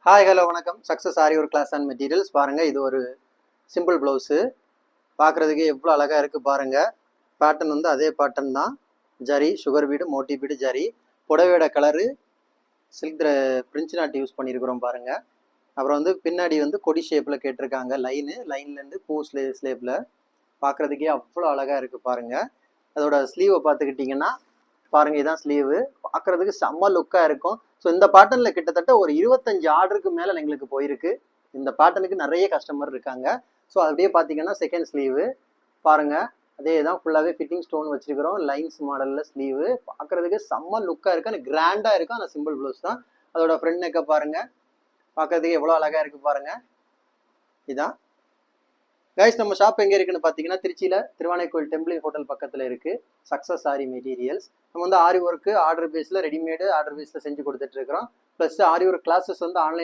Hi hello வணக்கம். Success ஆரி ஒரு class and materials. பாருங்கள், இது ஒரு சிம்பிள் ப்ளவுஸு. பார்க்குறதுக்கு எவ்வளோ அழகாக இருக்குது பாருங்கள். பேட்டர்ன் வந்து அதே பேட்டர்ன் தான். Zari, sugar bead, Moti bead, zari. புடவையோட colour silk பிரிஞ்சு நாட் யூஸ் பண்ணியிருக்கிறோம் பாருங்கள். அப்புறம் வந்து பின்னாடி வந்து கொடி ஷேப்பில் கேட்டிருக்காங்க. லைன்லேருந்து பூ ஸ்லேப்பில் பார்க்குறதுக்கே அவ்வளோ அழகாக இருக்குது பாருங்கள். அதோட ஸ்லீவை பார்த்துக்கிட்டிங்கன்னா பாருங்கள், இதான் ஸ்லீவு. பார்க்குறதுக்கு செம்ம லுக்காக இருக்கும். ஸோ இந்த பேட்டர்னில் கிட்டத்தட்ட ஒரு 25 ஆர்டருக்கு மேலே எங்களுக்கு போயிருக்கு. இந்த பேட்டர்னுக்கு நிறைய கஸ்டமர் இருக்காங்க. ஸோ அப்படியே பார்த்தீங்கன்னா செகண்ட் ஸ்லீவு பாருங்கள், அதே தான் ஃபுல்லாகவே ஃபிட்டிங் ஸ்டோன் வச்சிருக்கிறோம். லைன்ஸ் மாடலில் ஸ்லீவு பார்க்குறதுக்கு செம்ம லுக்காக இருக்குது. ஆனால் கிராண்டாக இருக்கும். ஆனால் சிம்பிள் ப்ளவுஸ் தான். அதோட ஃப்ரண்ட் நெக்கை பாருங்கள், பார்க்குறதுக்கு எவ்வளோ அழகாக இருக்குது பாருங்கள். இதான் கைஸ், நம்ம ஷாப் எங்கே இருக்குன்னு பார்த்தீங்கன்னா திருச்சியில் திருவானைக்கோயில் டெம்பிள் ஹோட்டல் பக்கத்தில் இருக்குது. சக்ஸஸ் ஆரி மெட்டீரியல்ஸ். நம்ம வந்து ஆரி ஒர்க்கு ஆர்டர் பேஸில் ரெடிமேடு ஆர்டர் பேஸில் செஞ்சு கொடுத்துட்ருக்குறோம். ப்ளஸ் ஆரி ஒர்க் கிளாஸஸ் வந்து ஆன்லைன்